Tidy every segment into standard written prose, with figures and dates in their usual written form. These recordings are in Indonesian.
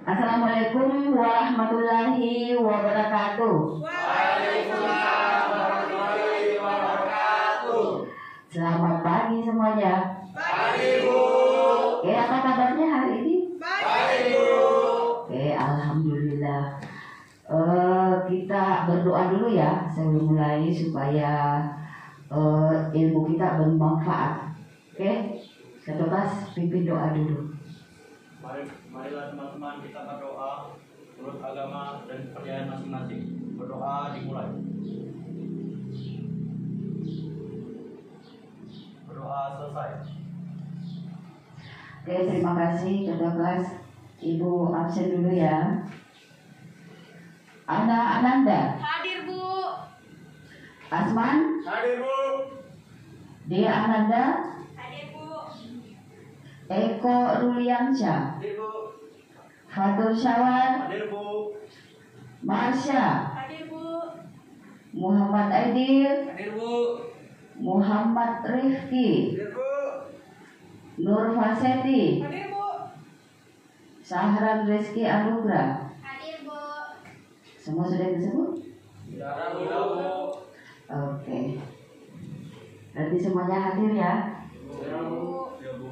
Assalamualaikum warahmatullahi wabarakatuh. Waalaikumsalam warahmatullahi wabarakatuh. Selamat pagi semuanya. Pagi, Bu. Oke, apa kabarnya hari ini? Baik, Bu. Oke, alhamdulillah. Kita berdoa dulu ya sebelum mulai supaya ilmu kita bermanfaat. Oke, Ketua pimpin doa dulu. Marilah teman-teman kita berdoa menurut agama dan kepercayaan masing-masing. Berdoa dimulai. Berdoa selesai. Oke, terima kasih Ketua kelas. Ibu absen dulu ya. Ananda. Hadir, Bu. Asman. Hadir, Bu. Dia Ananda. Hadir, Bu. Eko Ruliansyah. Hadir, Bu. Fatul Syawal. Hadir, Bu. Marsha. Hadir, Bu. Muhammad Aidil. Hadir, Bu. Muhammad Rifki. Hadir, Bu. Nur Faseti. Hadir, Bu. Sahran Rizky Anugrah. Hadir, Bu. Semua sudah disebut? Ya, Bu. Oke. Berarti semuanya hadir ya. Ya, Bu. Ya, Bu.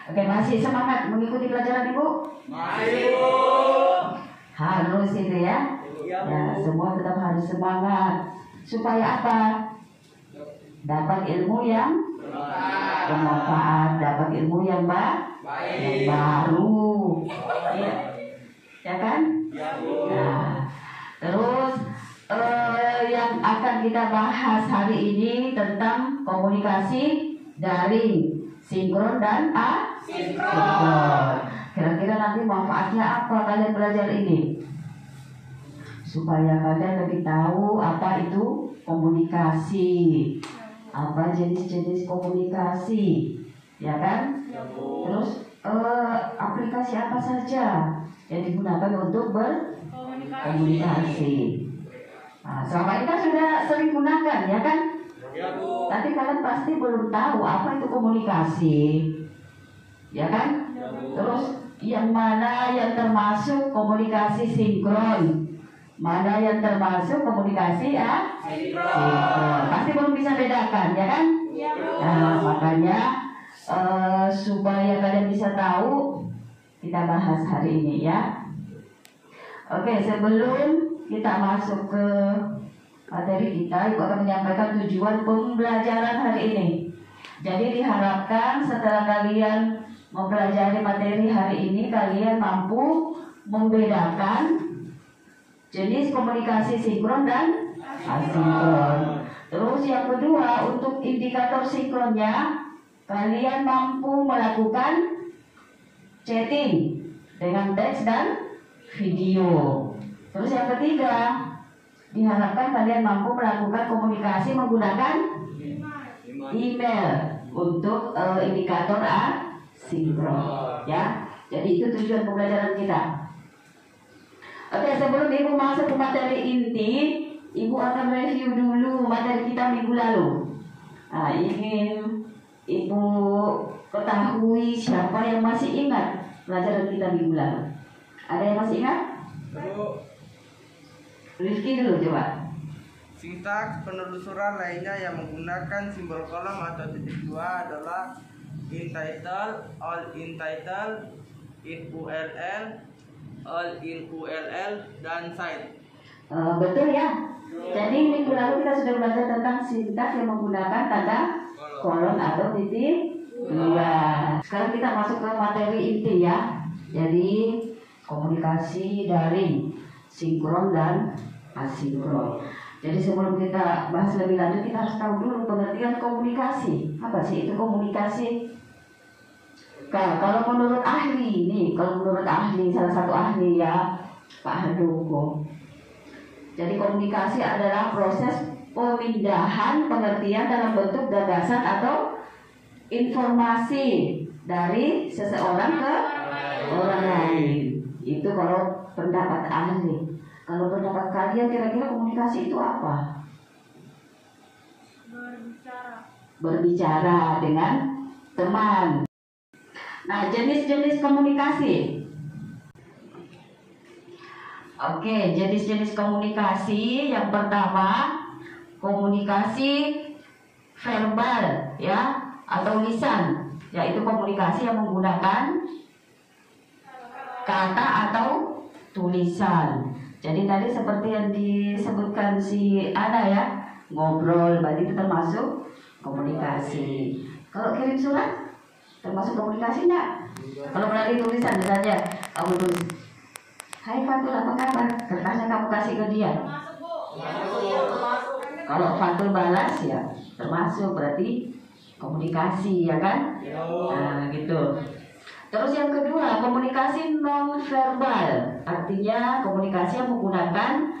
Oke, masih semangat mengikuti pelajaran Ibu? Masih, Bu. Harus itu ya. Ya, Ya, Bu. semua tetap harus semangat. Supaya apa? Dapat ilmu yang bermanfaat, dapat ilmu yang Baik. baru. Iya. Ya kan? Ya, Bu. Nah, terus yang akan kita bahas hari ini tentang komunikasi daring, sinkron dan asinkron. Kira-kira nanti manfaatnya apa kalian belajar ini? Supaya kalian lebih tahu apa itu komunikasi, apa jenis-jenis komunikasi, ya kan? Ya, Bu. Terus aplikasi apa saja yang digunakan untuk berkomunikasi. Nah, selama ini kan sudah sering gunakan, ya kan? Ya, Bu. Tapi kalian pasti belum tahu apa itu komunikasi, ya kan? Ya, Bu. Terus yang mana yang termasuk komunikasi sinkron, mana yang termasuk komunikasi asinkron. Pasti belum bisa bedakan, ya kan? Ya, Bu. Nah, makanya supaya kalian bisa tahu, kita bahas hari ini ya. Oke, sebelum kita masuk ke materi kita, Ibu akan menyampaikan tujuan pembelajaran hari ini. Jadi diharapkan setelah kalian mempelajari materi hari ini, kalian mampu membedakan jenis komunikasi sinkron dan asinkron. Terus yang kedua, untuk indikator sinkronnya, kalian mampu melakukan chatting dengan teks dan video. Terus yang ketiga, diharapkan kalian mampu melakukan komunikasi menggunakan email untuk indikator asinkron, ya. Jadi itu tujuan pembelajaran kita. Oke, sebelum Ibu masuk ke materi inti, Ibu akan review dulu materi kita minggu lalu. Nah, ingin Ibu ketahui siapa yang masih ingat pelajaran kita minggu lalu. Ada yang masih ingat? Bu. Rifki dulu coba. Sintaks penelusuran lainnya yang menggunakan simbol kolom atau titik dua adalah in-title, all in-title, in-URL, all in-URL, dan cite. Betul ya. Jadi minggu lalu kita sudah belajar tentang sintaks yang menggunakan tanda kolom atau titik dua. Sekarang kita masuk ke materi inti ya. Jadi komunikasi daring, sinkron dan asinkron. Jadi sebelum kita bahas lebih lanjut, kita harus tahu dulu pengertian komunikasi. Apa sih itu komunikasi? Kalau menurut ahli nih, salah satu ahli ya, Pak Handoko. Jadi komunikasi adalah proses pemindahan pengertian dalam bentuk gagasan atau informasi dari seseorang ke orang lain. Itu kalau pendapat ahli. Kalau pendapat kalian, kira-kira komunikasi itu apa? Berbicara. Berbicara dengan teman. Nah, jenis-jenis komunikasi. Oke, jenis-jenis komunikasi yang pertama komunikasi verbal ya atau lisan, yaitu komunikasi yang menggunakan kata atau tulisan. Jadi tadi seperti yang disebutkan si Ana ya, ngobrol berarti itu termasuk komunikasi. Kalau kirim surat termasuk komunikasi enggak? Kalau melalui tulisan misalnya kamu tulis, "Hai Fatul, apa kabar?" Kertasnya kamu kasih ke dia. Kalau Fatul balas ya termasuk, berarti komunikasi ya kan? Nah gitu. Terus yang kedua komunikasi non verbal, artinya komunikasi yang menggunakan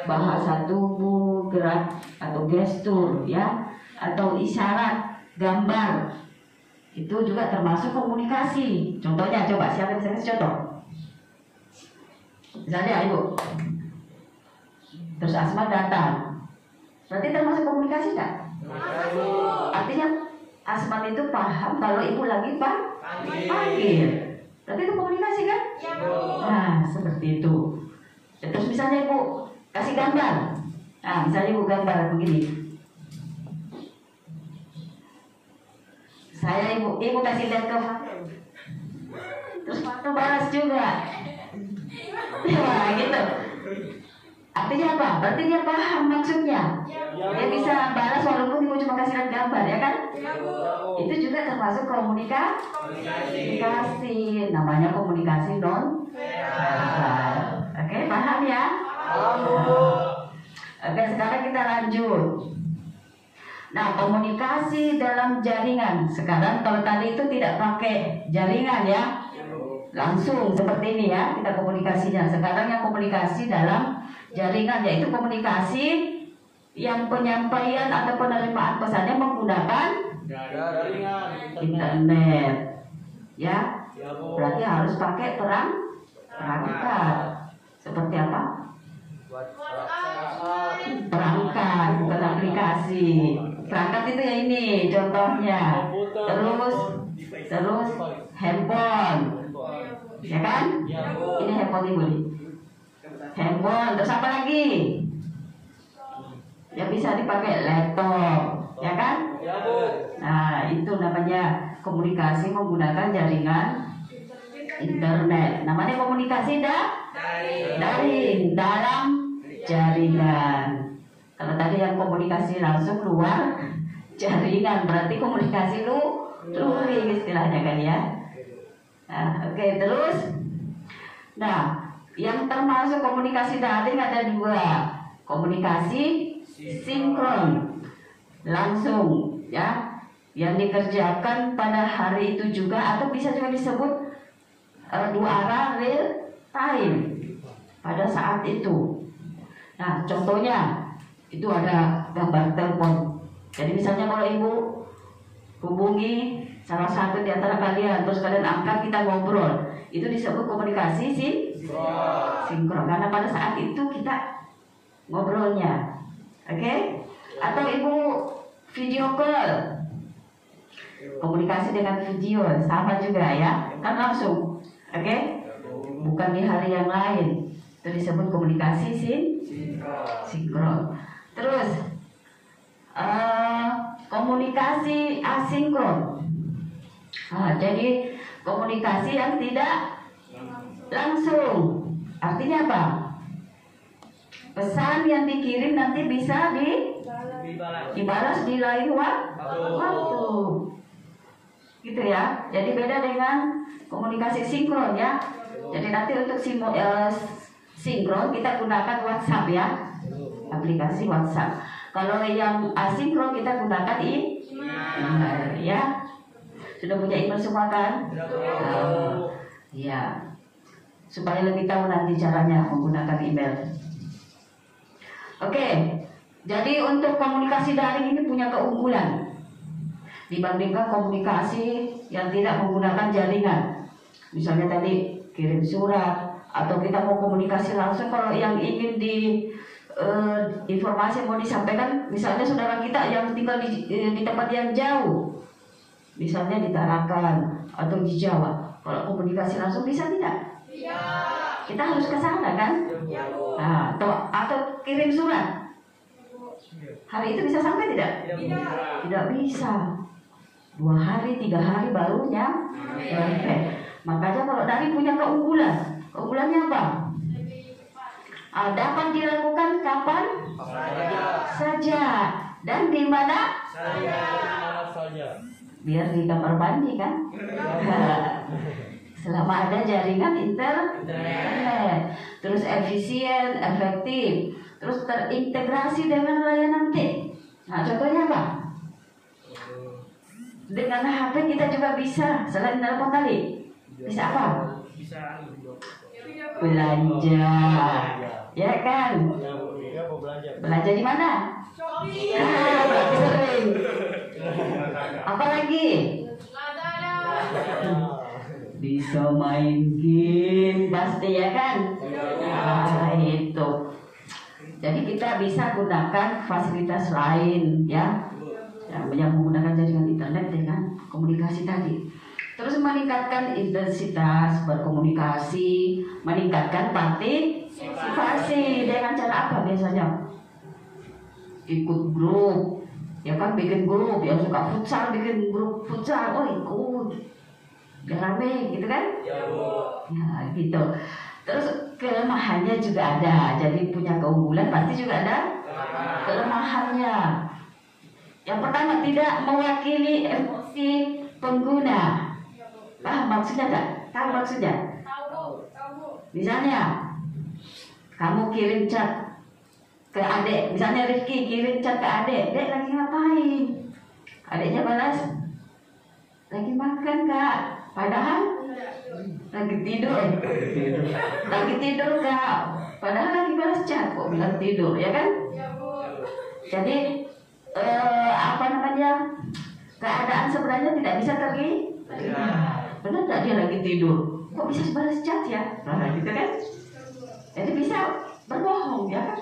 bahasa tubuh, gerak atau gestur ya, atau isyarat, gambar. Itu juga termasuk komunikasi. Contohnya coba siapa yang bisa kasih contoh? Misalnya Ibu, terus Asma datang, berarti termasuk komunikasi enggak? Artinya Asma itu paham kalau Ibu lagi panggil. Berarti itu komunikasi kan? Nah, seperti itu. Terus misalnya Ibu kasih gambar. Nah, misalnya Ibu gambar begini. Saya Ibu kasih lihat ke Fatul. Terus Fatul balas juga. Wah, gitu. Artinya apa? Berarti dia paham maksudnya. Dia bisa balas walaupun Ibu cuma kasih lihat gambar, ya kan? Itu juga termasuk komunikasi. Namanya komunikasi non verbal. Oke, paham ya? Oke, sekarang kita lanjut. Nah, komunikasi dalam jaringan. Sekarang kalau tadi itu tidak pakai jaringan ya, langsung seperti ini ya kita komunikasinya. Sekarang yang komunikasi dalam jaringan, yaitu komunikasi yang penyampaian atau penerimaan pesannya menggunakan internet ya. Berarti harus pakai perangkat. Seperti apa? Perangkat, bukan aplikasi. Perangkat itu ya ini contohnya. Terus handphone, ya kan? Ini handphone Ibu nih. Handphone, terus apa lagi? Ya bisa dipakai laptop, ya kan? Nah, itu namanya komunikasi menggunakan jaringan internet. Namanya komunikasi daring dalam jaringan. Kalau tadi yang komunikasi langsung luar jaringan, berarti komunikasi luring istilahnya kan ya. Nah, oke, terus. Nah, yang termasuk komunikasi daring ada dua. Komunikasi sinkron, langsung ya, yang dikerjakan pada hari itu juga, atau bisa juga disebut dua arah, real time, pada saat itu. Nah, contohnya itu ada gambar telepon. Jadi misalnya kalau Ibu hubungi salah satu di antara kalian, terus kalian angkat, kita ngobrol, itu disebut komunikasi sinkron, karena pada saat itu kita ngobrolnya. Oke? Atau Ibu video call, komunikasi dengan video sama juga ya, kan langsung. Oke? Bukan di hari yang lain. Itu disebut komunikasi sinkron. Terus komunikasi asinkron. Jadi komunikasi yang tidak langsung. Artinya apa? Pesan yang dikirim nanti bisa dibalas di lain waktu. Gitu ya. Jadi beda dengan komunikasi sinkron ya. Jadi nanti untuk sinkron kita gunakan WhatsApp ya, aplikasi WhatsApp. Kalau yang asinkron kita gunakan email ya. Sudah punya email semua kan? Ya. Supaya lebih tahu nanti caranya menggunakan email. Oke. Jadi untuk komunikasi daring ini punya keunggulan dibandingkan komunikasi yang tidak menggunakan jaringan. Misalnya tadi kirim surat, atau kita mau komunikasi langsung. Kalau yang ingin informasi mau disampaikan, misalnya saudara kita yang tinggal di tempat yang jauh, misalnya di Tarakan atau di Jawa, kalau komunikasi langsung bisa tidak? Kita harus ke sana kan? Nah, atau kirim surat. Hari itu bisa sampai tidak? Tidak bisa. 2 hari, 3 hari baru nyampe. Makanya kalau dari punya keunggulan, keunggulannya apa? Dapat dilakukan kapan saja dan di mana saja. biar di kamar mandi kan. Selama ada jaringan internet, terus efisien, efektif, terus terintegrasi dengan layanan T. Nah, contohnya apa? Dengan HP kita juga bisa, selain telepon tadi, bisa apa? Bisa Belanja, ya kan? Ya, mau belanja. Belanja di mana? Berarti sering. Apalagi? Bisa main game pasti ya kan? Nah, itu. Jadi kita bisa gunakan fasilitas lain ya, yang menggunakan jaringan internet dengan komunikasi tadi. Terus meningkatkan intensitas berkomunikasi, meningkatkan partisipasi dengan cara apa biasanya? Ikut grup, ya kan, bikin grup, yang suka futsal bikin grup futsal, oh ikut, biar rame gitu kan? Ya gitu. Terus kelemahannya juga ada, jadi punya keunggulan pasti juga ada kelemahannya. Yang pertama, tidak mewakili emosi pengguna. Paham maksudnya enggak? Tahu maksudnya? Misalnya kamu kirim chat ke adik, misalnya Rifki kirim chat ke adik, "Dek lagi ngapain?" Adiknya balas, "Lagi makan Kak." Padahal lagi tidur. Lagi tidur Kak. Padahal lagi balas chat, kok bilang tidur, ya kan? Jadi keadaan sebenarnya tidak bisa terlihat. Benar nggak dia lagi tidur? Kok bisa balas chat ya? Nah, gitu kan? Jadi bisa berbohong, ya kan?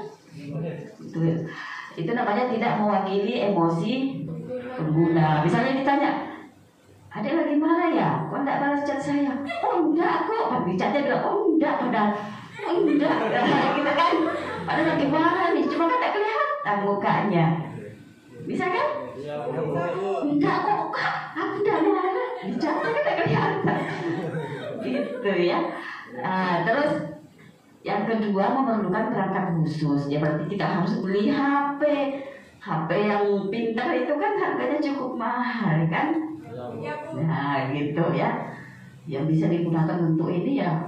Itu namanya tidak mewakili emosi pengguna. Misalnya ditanya, "Adek lagi marah ya? Kok enggak balas chat saya?" "Oh enggak kok." Tapi chatnya bilang, "Oh enggak," padahal "Oh enggak." Gitu kan? Padahal lagi marah nih, cuma kan tak kelihatan mukanya. Bisa kan? "Enggak kok Kak, aku enggak marah." Di chatnya kan tak kelihatan. Gitu ya. Terus yang kedua, memerlukan perangkat khusus. Ya berarti kita harus beli HP. HP yang pintar itu kan harganya cukup mahal kan? Nah gitu ya. Yang bisa digunakan untuk ini ya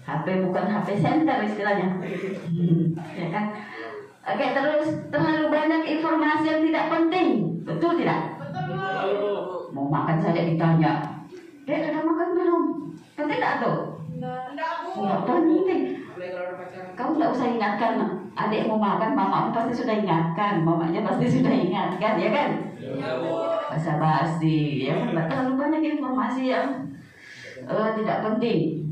HP, bukan HP center istilahnya. Ya kan? Oke, terus terlalu banyak informasi yang tidak penting. Betul tidak? Mau makan saja ditanya, "Dek sudah makan belum?" Penting tidak tuh? Tidak penting. Kamu tidak usah ingatkan, adik mau makan, mamamu pasti sudah ingatkan, mamanya pasti sudah ingatkan, ya kan? Basa-basi, ya kan? Terlalu banyak informasi yang tidak penting,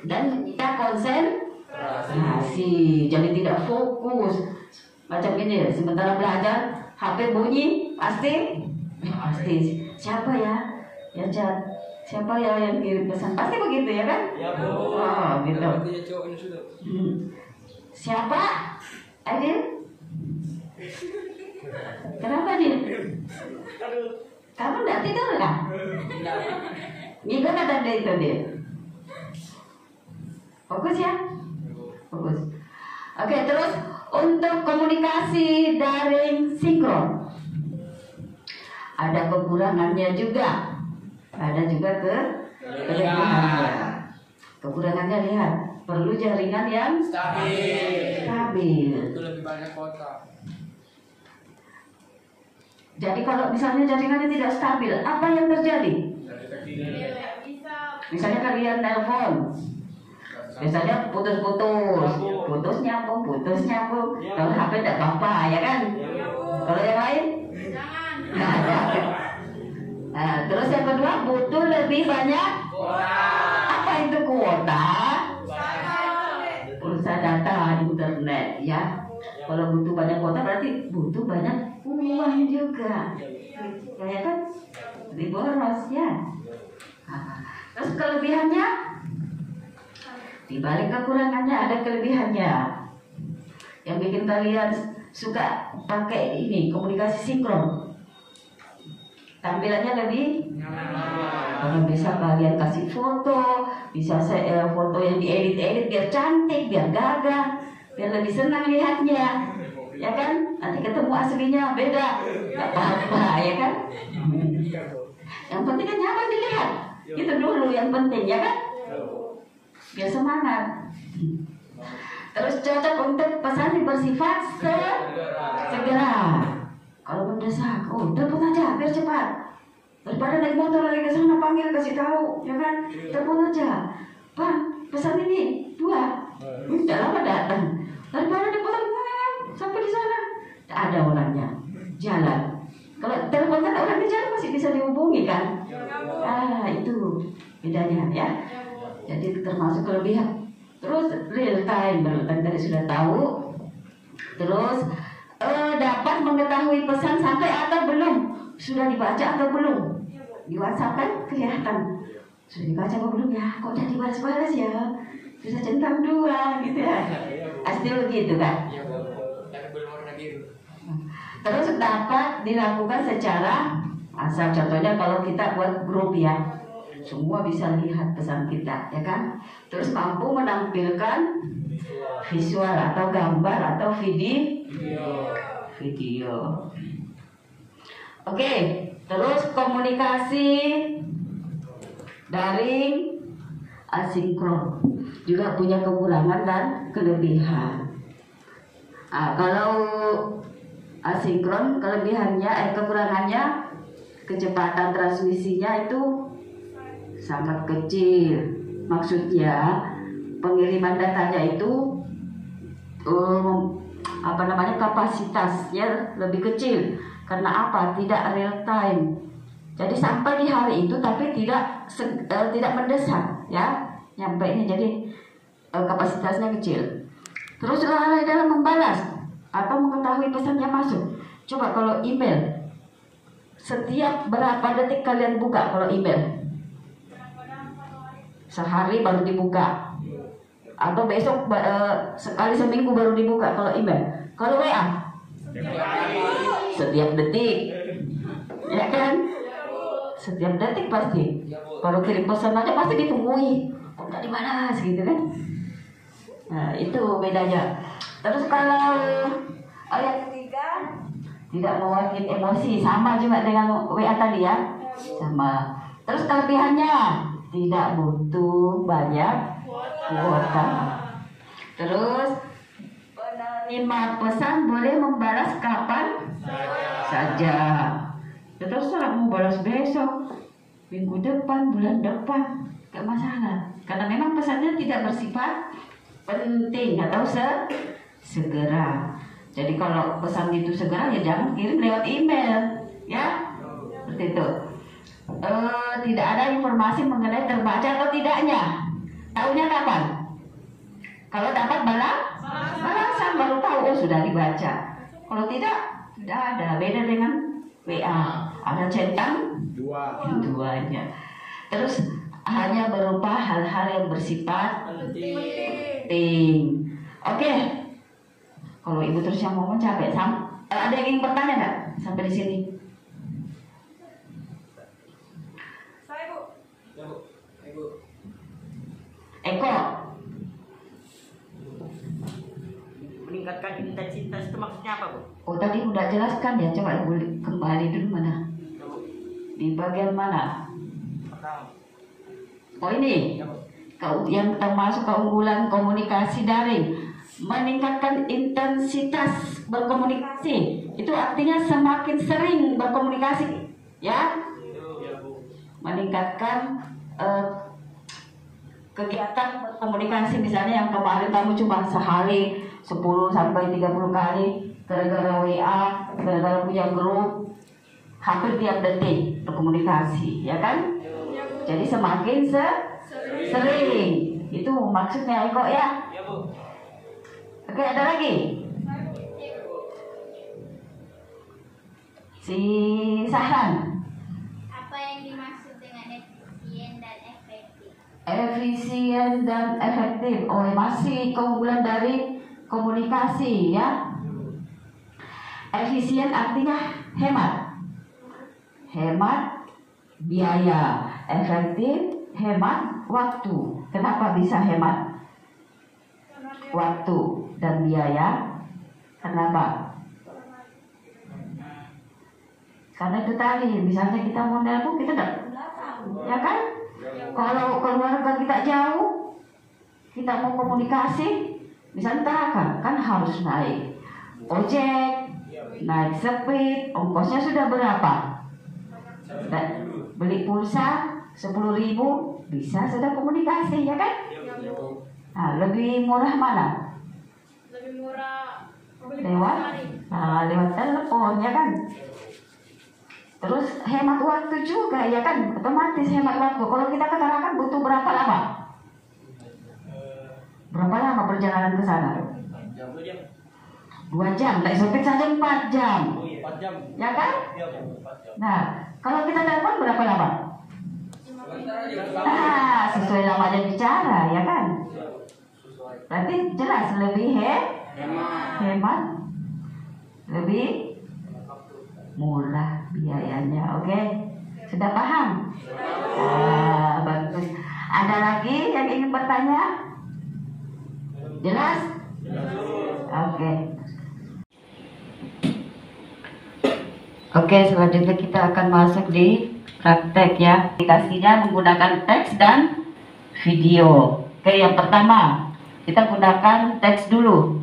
dan kita konsentrasi, jadi tidak fokus. Macam ini, sementara belajar, HP bunyi, pasti siapa ya yang chat? Siapa ya yang kirim pesan? Pasti begitu ya kan? Ya Bu. Oh, gitu. Siapa? Adil? Kenapa Adil? Kamu enggak tidur kan? Minggu kata dia itu dia. Fokus ya? Fokus. Oke, terus untuk komunikasi daring sinkron ada kekurangannya juga. Ada juga kelebihannya. Kekurangannya lihat, perlu jaringan yang stabil. Itu lebih banyak kota. Jadi kalau misalnya jaringannya tidak stabil, apa yang terjadi? Misalnya kalian telepon, biasanya putus nyambung. Kalau HP tidak apa-apa, ya kan? Kalau yang lain? Nah, terus yang kedua, butuh lebih banyak apa itu kuota? Pulsa data internet, ya. Kalau butuh banyak kuota berarti butuh banyak uang juga, ya kan? Lebih boros ya. Nah, terus kelebihannya, di balik kekurangannya ada kelebihannya. Yang bikin kalian suka pakai ini komunikasi sinkron. Tampilannya lebih kalau bisa kalian kasih foto, bisa foto yang diedit-edit biar cantik, biar gagah, biar lebih senang lihatnya, ya kan? Nanti ketemu aslinya beda, nggak apa-apa, ya kan? Yang penting kan nyaman dilihat, itu dulu yang penting, ya kan? Biar semangat. Terus cocok untuk pesan bersifat segera. Kalau mendesak, telepon aja biar cepat. Daripada naik motor lagi ke sana panggil kasih tahu, ya kan? Telepon aja. Bang, pesan ini 2. Udah lama datang. Daripada diputar sampai di sana, tak ada orangnya. Jalan. Kalau telepon kan orang di jalan masih bisa dihubungi kan? Itu bedanya ya. Jadi termasuk kelebihan. Terus real time tadi sudah tahu. Terus dapat mengetahui pesan sampai atau belum, sudah dibaca atau belum. Di WhatsApp kan kelihatan sudah dibaca atau belum ya, kok udah dibalas-balas ya, bisa centang 2 gitu ya. Pasti begitu kan. Terus dapat dilakukan secara asal, contohnya kalau kita buat grup ya, semua bisa lihat pesan kita, ya kan? Terus mampu menampilkan visual atau gambar atau video. Oke, terus komunikasi daring asinkron juga punya kekurangan dan kelebihan. Kalau asinkron kekurangannya kecepatan transmisinya itu sangat kecil. Maksudnya pengiriman datanya itu kapasitasnya lebih kecil. Karena apa? Tidak real time. Jadi sampai di hari itu tapi tidak mendesak ya. Nyampainya jadi kapasitasnya kecil. Terus lalai dalam membalas atau mengetahui pesan yang masuk. Coba kalau email, setiap berapa detik kalian buka kalau email? Sehari baru dibuka, atau besok sekali seminggu baru dibuka kalau email. Kalau WA setiap detik, ya kan? Setiap detik pasti. Kalau kirim pesan aja pasti ditungguin, nggak dibalas gitu kan? Nah itu bedanya. Terus kalau yang ketiga, tidak mewakili emosi, sama juga dengan WA tadi ya, sama. Terus kelebihannya tidak butuh banyak kuota. Terus penerima pesan boleh membalas kapan saja. Terus mau balas besok, minggu depan, bulan depan, gak masalah. Karena memang pesannya tidak bersifat penting atau segera. Jadi kalau pesan itu segera ya jangan kirim lewat email, ya seperti itu. Tidak ada informasi mengenai terbaca atau tidaknya. Tahunya kapan? Kalau dapat balasan baru tahu sudah dibaca. Kalau tidak ada. Beda dengan WA, ada centang 2-nya. Terus hanya berupa hal-hal yang bersifat penting. Oke. Kalau ibu terus yang ngomong capek. Ada yang ingin bertanya nggak sampai di sini? Saya Bu. Eko. Meningkatkan intensitas itu maksudnya apa, Bu? Tadi udah jelaskan ya. Coba ibu kembali dulu mana? Di bagian mana? Ini. Yang termasuk keunggulan komunikasi daring. Meningkatkan intensitas berkomunikasi. Itu artinya semakin sering berkomunikasi, ya. Meningkatkan kegiatan berkomunikasi, misalnya yang kemarin kamu cuma sehari 10 sampai 30 kali gara-gara WA, gara-gara punya grup, hampir tiap detik berkomunikasi, ya kan? Jadi semakin sering. Itu maksudnya Eko ya. Oke, ada lagi? Si Sahran. Apa yang efisien dan efektif. Oh, masih keunggulan dari komunikasi ya. Efisien artinya hemat. Hemat biaya. Efektif hemat waktu. Kenapa bisa hemat waktu dan biaya? Kenapa? Karena itu tadi, misalnya kita mau nelpon, kita tidak, ya kan? Kalau keluarga kita jauh, kita mau komunikasi, misalnya Tarakan, kan harus naik ojek, naik speed, ongkosnya sudah berapa? Beli pulsa 10.000, bisa sudah komunikasi, ya kan? Nah, lebih murah mana? Lebih murah lewat telepon, ya kan? Terus hemat waktu juga, ya kan? Otomatis hemat waktu. Kalau kita ke Tarakan butuh berapa lama? Berapa lama perjalanan ke sana? 2 jam. Naik sopir saja 4 jam. 4 jam. Ya kan? Iya, 4 jam. Nah, kalau kita telepon berapa lama? Nah, sesuai lamanya bicara, ya kan? Berarti jelas lebih hemat, lebih murah biayanya. Oke, sudah paham? Bagus. Ada lagi yang ingin bertanya? Jelas? Oke. Oke, selanjutnya kita akan masuk di praktek ya. Aplikasinya menggunakan teks dan video. Oke, yang pertama kita gunakan teks dulu.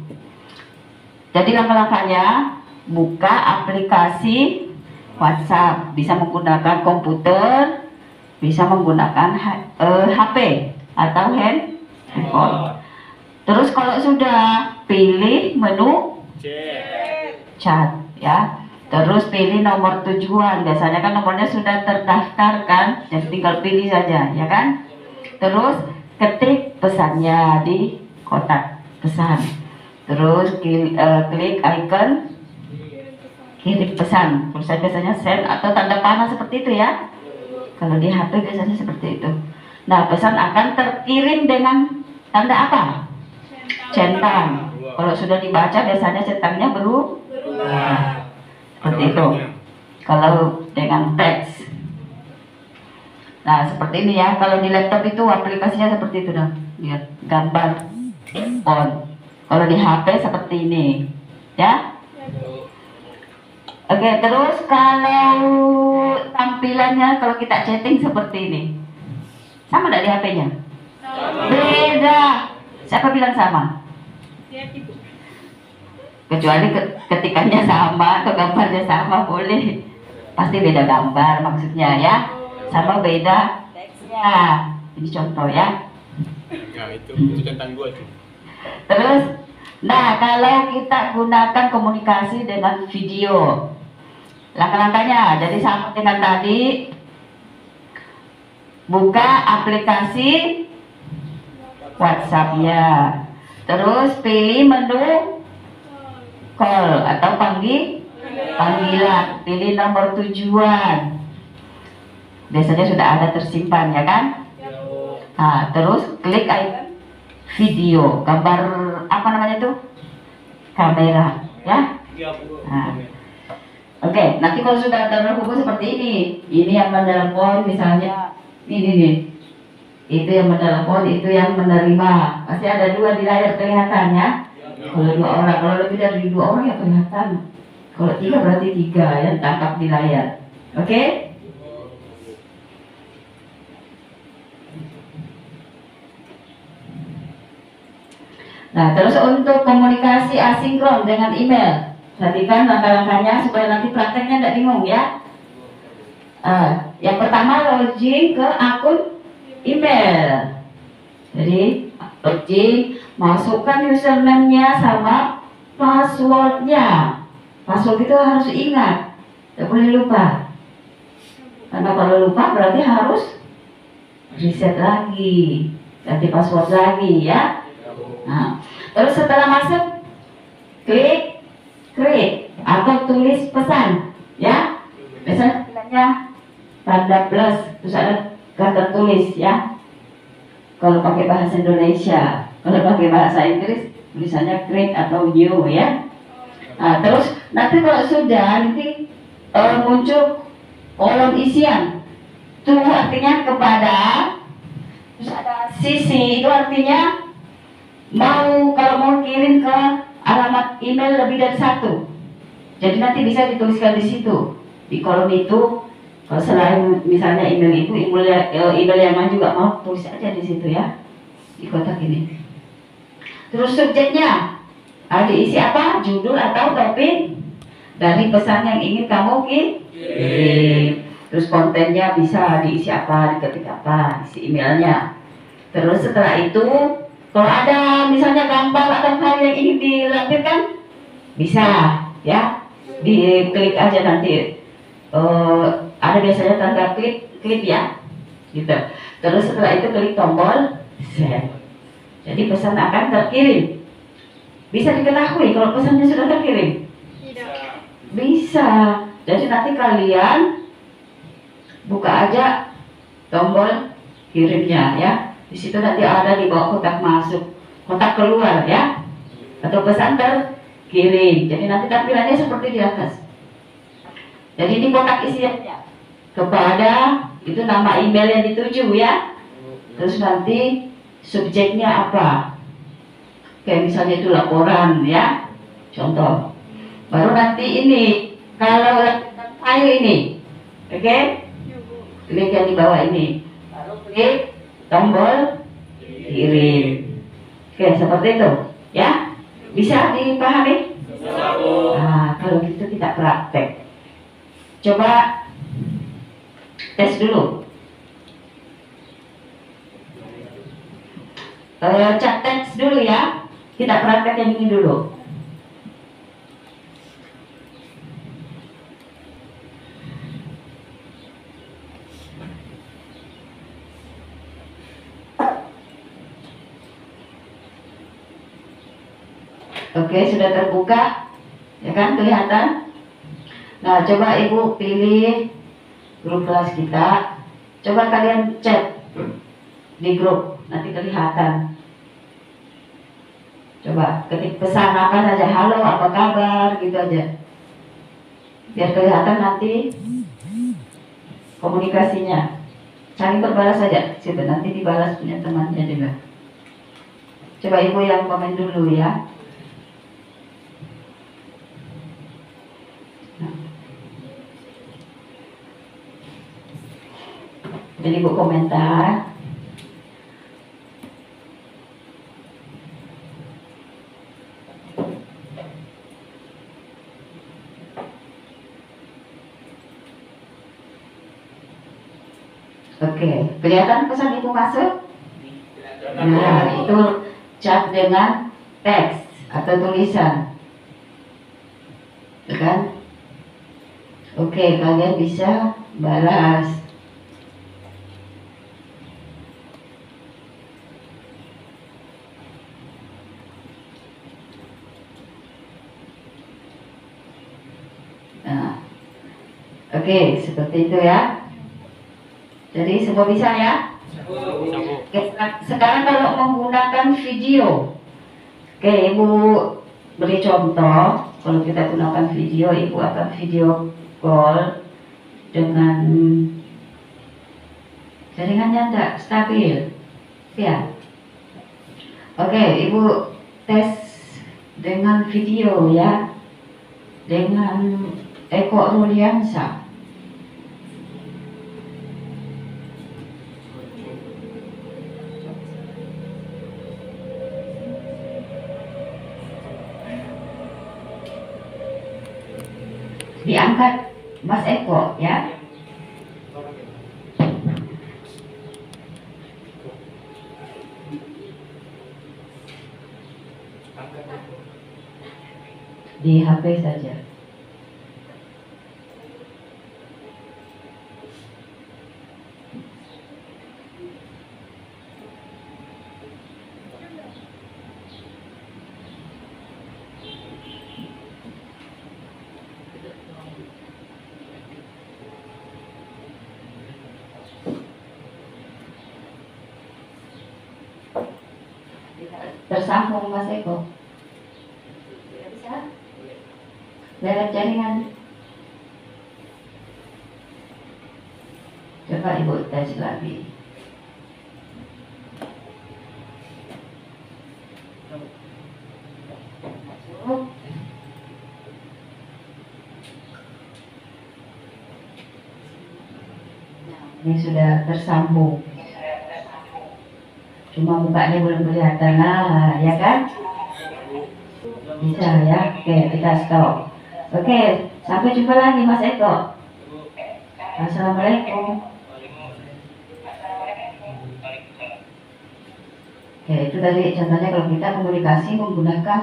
Jadi langkah-langkahnya, buka aplikasi WhatsApp, bisa menggunakan komputer, bisa menggunakan HP atau handphone. Terus kalau sudah pilih menu chat ya. Terus pilih nomor tujuan. Biasanya kan nomornya sudah terdaftar kan, jadi tinggal pilih saja, ya kan? Terus ketik pesannya di kotak pesan. Terus klik icon kirim pesan. Terus biasanya send atau tanda panah seperti itu ya. Kalau di HP biasanya seperti itu. Nah, pesan akan terkirim dengan tanda apa? Centang. Kalau sudah dibaca biasanya centangnya berubah. Seperti itu. Kalau dengan teks. Nah, seperti ini ya. Kalau di laptop itu aplikasinya seperti itu dah. Lihat gambar on. Kalau di HP seperti ini. Ya. Oke, terus kalau tampilannya kalau kita chatting seperti ini. Sama enggak di HP-nya? Beda. Siapa bilang sama? Kecuali ketikannya sama atau gambarnya sama, boleh. Pasti beda gambar maksudnya ya. Sama beda teksnya. Ini contoh ya. Ya, itu centang gua itu. Terus, nah kalau kita gunakan komunikasi dengan video, langkah-langkahnya jadi sama dengan tadi. Buka aplikasi WhatsApp-nya. Terus pilih menu call atau panggilan. Pilih nomor tujuan. Biasanya sudah ada tersimpan ya kan? Nah, terus klik icon video. Gambar apa namanya itu? Kamera ya. Nah. Oke, nanti kalau sudah terhubung seperti ini yang menelpon misalnya ini nih. Itu yang menelpon, itu yang menerima. Pasti ada 2 di layar kelihatannya. Kalau 2 orang, kalau lebih dari 2 orang ya kelihatan. Kalau 3 berarti 3 yang tangkap di layar. Oke? Nah, terus untuk komunikasi asinkron dengan email, perhatikan langkah-langkahnya supaya nanti prakteknya tidak bingung ya. Yang pertama login ke akun email. Jadi login, masukkan username-nya sama password-nya. Password itu harus ingat, tidak boleh lupa. Karena kalau lupa berarti harus reset lagi, ganti password lagi ya. Nah, terus setelah masuk klik create atau tulis pesan ya. Misalnya tanda plus terus ada kata tulis ya. kalau pakai bahasa Indonesia. Kalau pakai bahasa Inggris tulisannya create atau new ya. Nah, terus nanti kalau sudah nanti muncul kolom isian. Itu artinya kepada, terus ada sisi, itu artinya kalau mau kirim ke alamat email lebih dari satu. Jadi nanti bisa dituliskan di situ, di kolom itu. Kalau selain misalnya email itu, email yang lain juga mau, tulis aja di situ ya, di kotak ini. Terus subjeknya diisi apa? Judul atau topik dari pesan yang ingin kamu kirim. Terus kontennya bisa diisi apa, diketik apa, isi emailnya. Terus setelah itu, kalau ada misalnya gambar atau hal yang ingin dilampirkan, bisa ya, diklik aja nanti. Ada biasanya tanda klik ya, gitu. Terus setelah itu klik tombol send. Jadi pesan akan terkirim. Bisa diketahui kalau pesannya sudah terkirim? Tidak. Bisa. Jadi nanti kalian buka aja tombol kirimnya ya. Di situ nanti ada di bawah kotak masuk, kotak keluar ya, atau pesan terkirim. Jadi nanti tampilannya seperti di atas. Jadi ini kotak isiannya kepada, itu nama email yang dituju ya. Terus nanti subjeknya apa? Kayak misalnya itu laporan ya, contoh. Baru nanti ini kalau file ini, oke? Klik yang di bawah ini, baru klik tombol kirim. Oke, seperti itu ya. Bisa dipahami? Nah, kalau gitu kita praktek. Coba tes dulu. Chat teks dulu ya. Kita praktek yang ini dulu. Oke, sudah terbuka, ya kan, kelihatan? Nah, coba ibu pilih grup kelas kita. Coba kalian chat di grup, nanti kelihatan. Coba ketik pesan apa saja, halo, apa kabar, gitu aja. Biar kelihatan nanti komunikasinya. Saling berbalas saja, situ nanti dibalas punya temannya juga. Coba ibu yang komen dulu ya. Jadi ibu komentar. Oke, kelihatan pesan ibu masuk? Nah, itu chat dengan teks atau tulisan, kan? Oke, kalian bisa balas. Nah, oke, seperti itu ya. Jadi semua bisa ya? Oke, sekarang kalau menggunakan video, oke, ibu beri contoh. Kalau kita gunakan video, ibu akan video call dengan jaringannya tidak stabil, ya. Oke, ibu tes dengan video ya, dengan Eko Ruliansa. Diangkat Mas Eko ya. Di HP saja. tersambung Mas Eko. Tidak bisa? Lewat jaringan. Coba Ibu tes lagi. Masuk. Nah, ini sudah tersambung. Cuma mukanya belum kelihatan, nah, ya kan? Bisa ya? Oke, kita stop. Oke, sampai jumpa lagi Mas Eko. Assalamualaikum. Oke, itu tadi contohnya kalau kita komunikasi menggunakan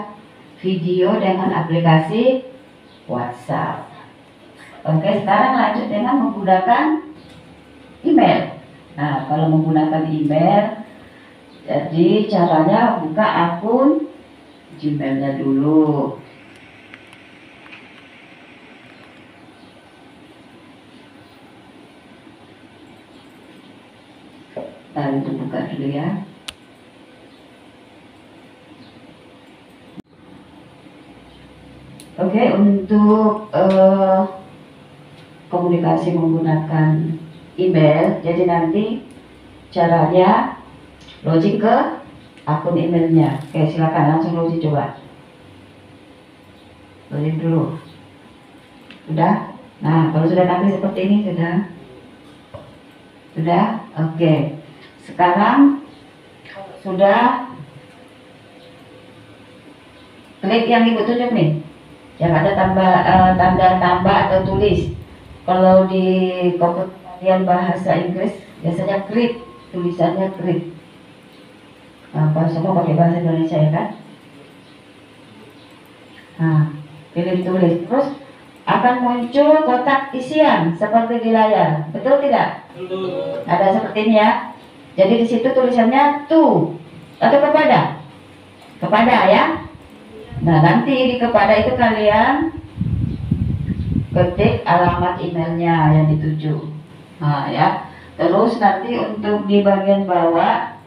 video dengan aplikasi WhatsApp. Oke, sekarang lanjut dengan menggunakan email. Nah, kalau menggunakan email, jadi caranya buka akun Gmail-nya dulu. Nah, itu buka dulu ya. Oke, untuk komunikasi menggunakan email, jadi nanti caranya login ke akun emailnya. Oke, silakan langsung login coba. Login dulu. Sudah? Nah, kalau sudah tampil seperti ini sudah. Sudah? Oke. Sekarang sudah klik yang Ibu tunjuk nih. Yang ada tanda tambah atau tulis. Kalau di komputer bahasa Inggris biasanya klik, tulisannya klik. Nah, semua pakai bahasa Indonesia ya kan? Nah, pilih tulis. Terus akan muncul kotak isian seperti di layar. Betul tidak? Betul. Ada seperti ini ya. Jadi di situ tulisannya to atau kepada. Kepada ya. Nah, nanti di kepada itu kalian ketik alamat emailnya yang dituju. Nah, ya. Terus nanti untuk di bagian bawah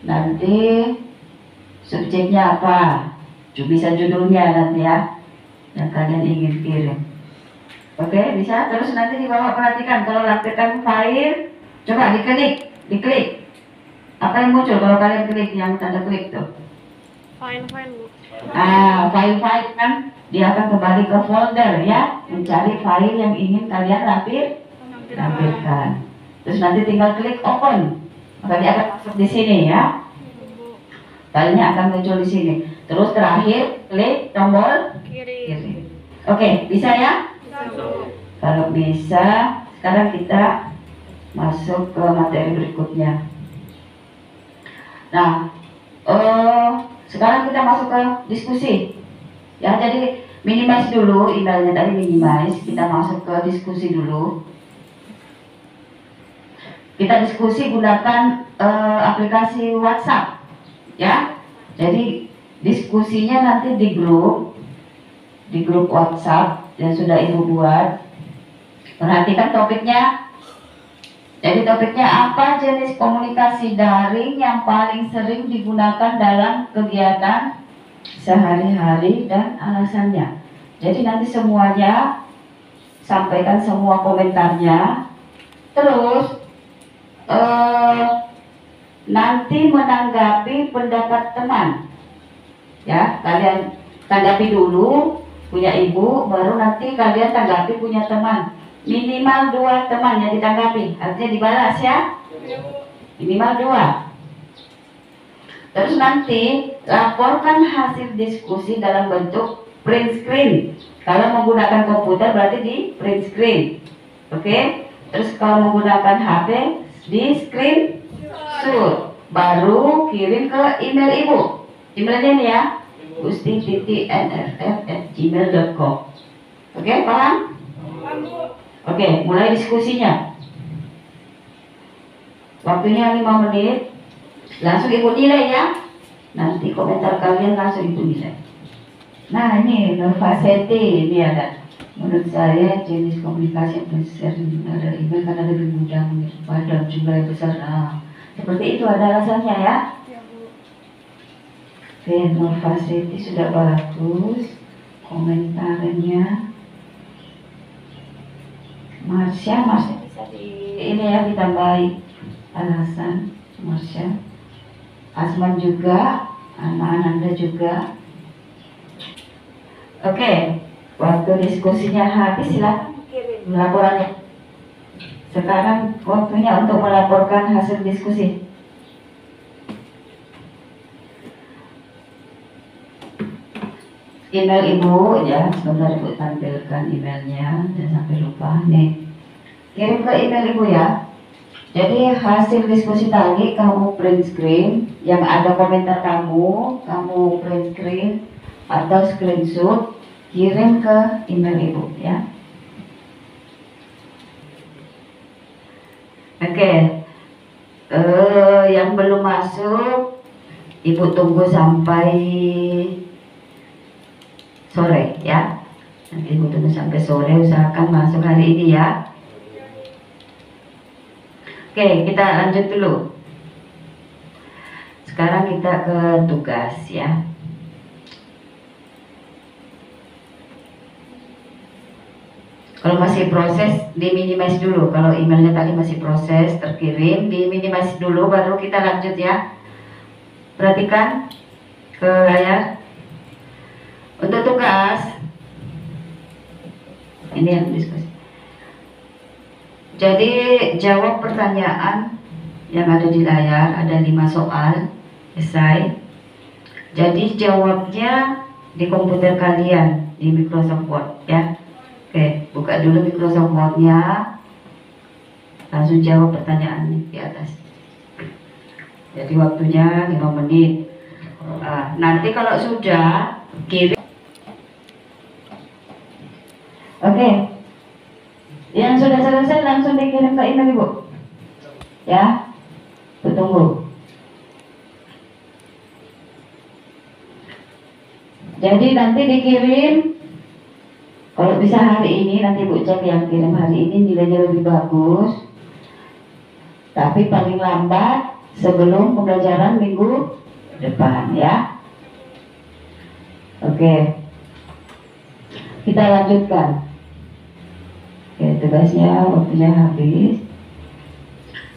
nanti subjeknya apa? Bisa judulnya nanti ya yang kalian ingin kirim. Oke, bisa. Terus nanti di bawah perhatikan kalau lampirkan file, coba diklik. Apa yang muncul kalau kalian klik yang tanda klik tuh? Fine, Bu. File kan dia akan kembali ke folder ya, mencari file yang ingin kalian lampirkan. Terus nanti tinggal klik open, maka dia akan masuk di sini ya. Filenya akan muncul di sini. Terus terakhir klik tombol kiri. Oke, bisa ya? Kalau bisa, sekarang kita masuk ke materi berikutnya. Nah, sekarang kita masuk ke diskusi. Ya, jadi minimize dulu emailnya tadi, minimize. Kita masuk ke diskusi dulu. Kita diskusi gunakan aplikasi WhatsApp. Ya, jadi diskusinya nanti di grup WhatsApp yang sudah Ibu buat. Perhatikan topiknya. Jadi topiknya apa? Jenis komunikasi daring yang paling sering digunakan dalam kegiatan sehari-hari dan alasannya. Jadi nanti semuanya sampaikan semua komentarnya. Terus nanti menanggapi pendapat teman. Ya, kalian tanggapi dulu punya Ibu, baru nanti kalian tanggapi punya teman. Minimal 2 teman yang ditanggapi, artinya dibalas ya. Minimal 2. Terus nanti laporkan hasil diskusi dalam bentuk print screen. Kalau menggunakan komputer berarti di print screen. Oke? Terus kalau menggunakan HP di screenshot. Baru kirim ke email Ibu. Emailnya ini ya. gusti.nff@gmail.com. Oke, paham? Oke, mulai diskusinya. Waktunya 5 menit. Langsung Ibu nilai ya. Nanti komentar kalian langsung Ibu nilai. Nah, ini Nervaseti ini ada. Menurut saya jenis komunikasi yang sering ada email karena lebih mudah pada jumlah yang besar. Nah, seperti itu ada alasannya ya. Oke, Nurfasiti sudah bagus komentarnya. Marsha bisa ini ya ditambahi alasan Marsha. Asman juga, Ananda juga. Oke, waktu diskusinya habis silahkan kirim laporannya. Sekarang waktunya untuk melaporkan hasil diskusi. Email Ibu ya, sebentar Ibu tampilkan emailnya, jangan sampai lupa nih. Kirim ke email Ibu ya. Jadi hasil diskusi tadi kamu print screen, yang ada komentar kamu print screen atau screenshot, kirim ke email Ibu ya. Oke, yang belum masuk Ibu tunggu sampai sore ya. Nanti Ibu tunggu sampai sore, usahakan masuk hari ini ya. Oke, kita lanjut dulu. Sekarang kita ke tugas ya. Kalau masih proses, diminimize dulu. Kalau emailnya tadi masih proses, terkirim, diminimize dulu, baru kita lanjut ya. Perhatikan ke layar. Untuk tugas, ini yang diskusi. Jadi jawab pertanyaan yang ada di layar, ada 5 soal, esai. Jadi jawabnya di komputer kalian, di Microsoft Word ya. Oke, buka dulu Microsoft Word-nya, langsung jawab pertanyaan di atas. Jadi waktunya 5 menit. Nanti kalau sudah kirim. Oke, yang sudah selesai langsung dikirim ke email Ibu ya. Tunggu. Jadi nanti dikirim, kalau bisa hari ini, nanti Bu cek yang kirim hari ini nilainya lebih bagus, tapi paling lambat sebelum pembelajaran minggu depan ya. Oke, kita lanjutkan. Oke, tugasnya waktunya habis.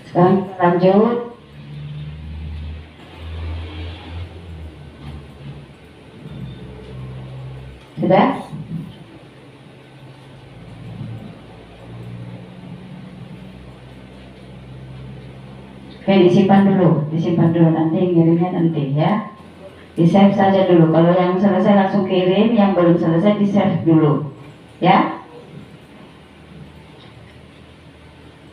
Sekarang kita lanjut. Sudah? Oke, disimpan dulu nanti ngirimnya nanti ya. Di save saja dulu. Kalau yang selesai langsung kirim, yang belum selesai di save dulu ya.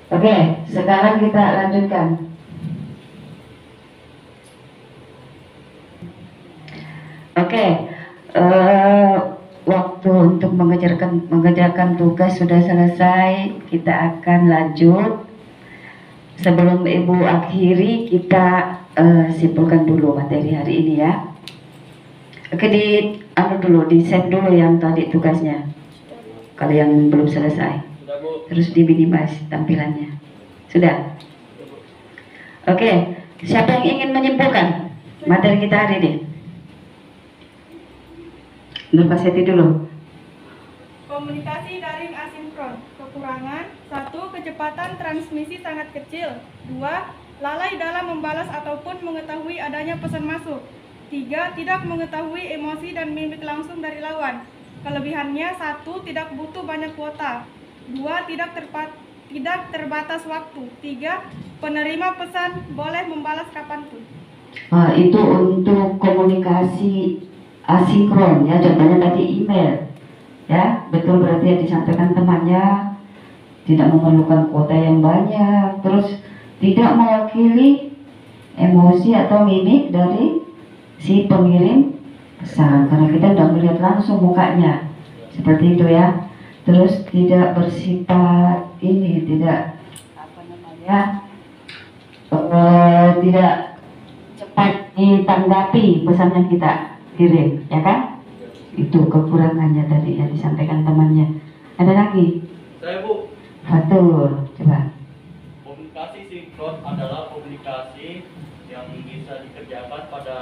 Oke, sekarang kita lanjutkan. Oke, waktu untuk mengerjakan tugas sudah selesai. Kita akan lanjut. Sebelum Ibu akhiri, kita simpulkan dulu materi hari ini ya. Oke, di save dulu yang tadi tugasnya. Kalau yang belum selesai. Terus diminimize tampilannya. Sudah? Oke, siapa yang ingin menyimpulkan materi kita hari ini? Nurfasiti dulu. Komunikasi daring asinkron. Kekurangan: 1. Kecepatan transmisi sangat kecil. 2. Lalai dalam membalas ataupun mengetahui adanya pesan masuk. 3. Tidak mengetahui emosi dan mimik langsung dari lawan. Kelebihannya: 1. Tidak butuh banyak kuota. 2. Tidak terbatas waktu. 3. Penerima pesan boleh membalas kapanpun. Itu untuk komunikasi asinkron ya, contohnya tadi email ya. Betul, berarti yang disampaikan temannya tidak memerlukan kuota yang banyak, terus tidak mewakili emosi atau mimik dari si pengirim pesan, karena kita tidak melihat langsung mukanya seperti itu ya. Terus tidak bersifat tidak tidak cepat ditanggapi pesan yang kita kirim, ya kan? Itu kekurangannya tadi yang disampaikan temannya. Ada lagi? Saya Bu. Fatur, coba. Komunikasi sinkron adalah komunikasi yang bisa dikerjakan pada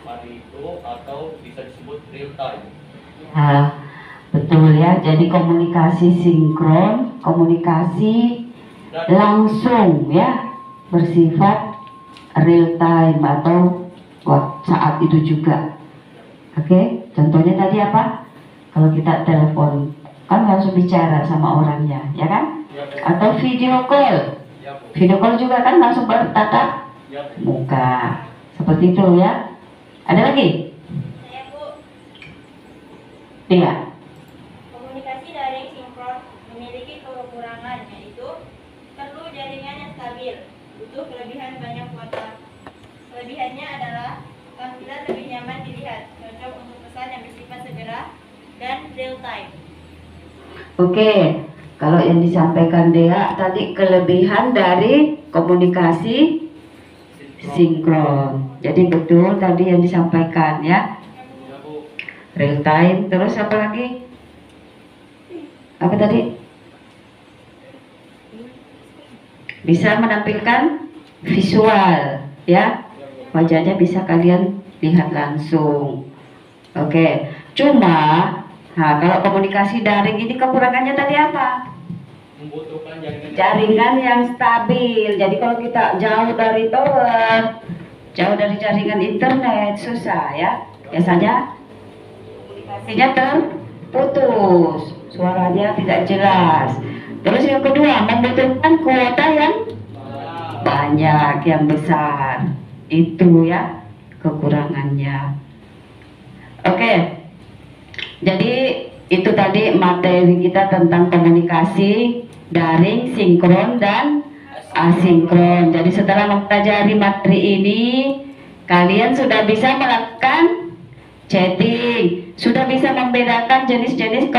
hari itu atau bisa disebut real time. Nah, betul ya. Jadi komunikasi sinkron, komunikasi langsung ya, bersifat real time atau saat itu juga. Oke, contohnya tadi apa? Kalau kita telepon kan langsung bicara sama orangnya, ya kan? Ya, Bu. Atau video call. Ya, Bu. Video call juga kan langsung bertatap Ya, Bu. muka. Seperti itu ya. Ada lagi? Saya Bu, Iya. komunikasi daring sinkron memiliki kekurangan, yaitu perlu jaringan yang stabil, butuh kelebihan banyak kuota. Kelebihannya adalah tampilan lebih nyaman dilihat, cocok untuk pesan yang bersifat segera dan real time. Oke. Kalau yang disampaikan Dea tadi kelebihan dari komunikasi sinkron. Jadi betul tadi yang disampaikan ya. Ya, Bu. Real time. Terus apa lagi? Apa tadi? Bisa menampilkan visual ya. Wajahnya bisa kalian lihat langsung. Oke. Cuma kalau komunikasi daring ini kekurangannya tadi apa? Membutuhkan Jaringan yang stabil. Jadi kalau kita jauh dari tower, jauh dari jaringan internet, susah ya. Biasanya komunikasinya terputus, suaranya tidak jelas. Terus yang kedua, membutuhkan kuota yang banyak, yang besar. Itu ya kekurangannya. Oke. Jadi itu tadi materi kita tentang komunikasi daring, sinkron, dan asinkron. Jadi setelah mempelajari materi ini, kalian sudah bisa melakukan chatting, sudah bisa membedakan jenis-jenis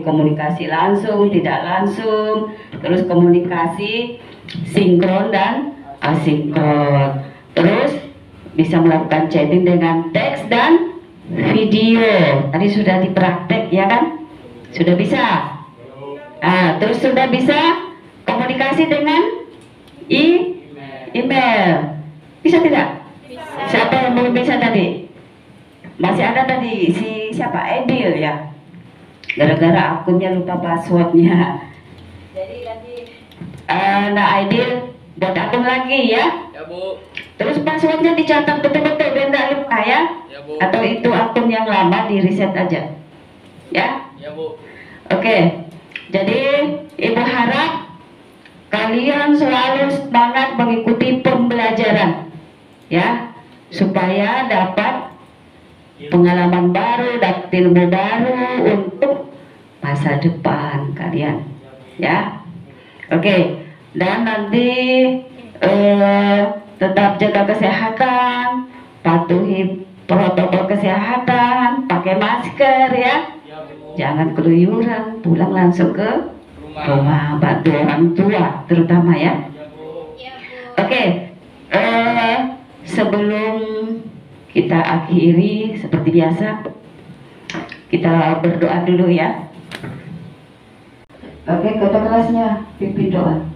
komunikasi langsung, tidak langsung, terus komunikasi sinkron dan asinkron. Terus bisa melakukan chatting dengan teks dan video. Tadi sudah dipraktek ya kan? Sudah bisa. Terus sudah bisa komunikasi dengan email. Bisa tidak? Siapa yang belum bisa tadi? Masih ada tadi si siapa? Edil ya. Gara-gara akunnya lupa passwordnya. Jadi nanti Edil buat akun lagi ya. Ya, Bu. Terus passwordnya dicatat betul-betul biar nggak lupa ya. Ya, Bu. Atau itu akun yang lama di reset aja. Ya. Ya, Bu. Oke. Jadi Ibu harap kalian selalu semangat mengikuti pembelajaran. Ya. Supaya dapat pengalaman baru, dapat ilmu baru untuk masa depan kalian. Ya. Oke. Dan nanti tetap jaga kesehatan, patuhi protokol kesehatan, pakai masker ya. Jangan keluyuran, pulang langsung ke rumah, bantu orang tua terutama ya. Oke, sebelum kita akhiri seperti biasa, kita berdoa dulu ya. Oke, kata kelasnya pimpin doa.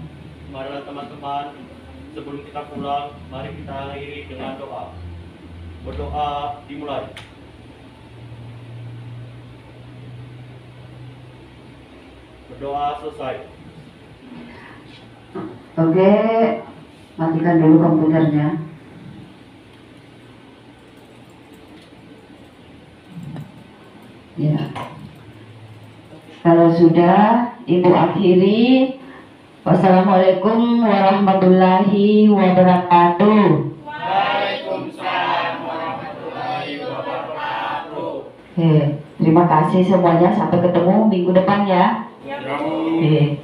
Marilah teman-teman, sebelum kita pulang, mari kita akhiri dengan doa. Berdoa dimulai. Berdoa selesai. Oke, matikan dulu komputernya. Ya. Kalau sudah, Ibu akhiri. Wassalamualaikum warahmatullahi wabarakatuh. Waalaikumsalam warahmatullahi wabarakatuh. Terima kasih semuanya. Sampai ketemu minggu depan ya. Ya Bu. Oke.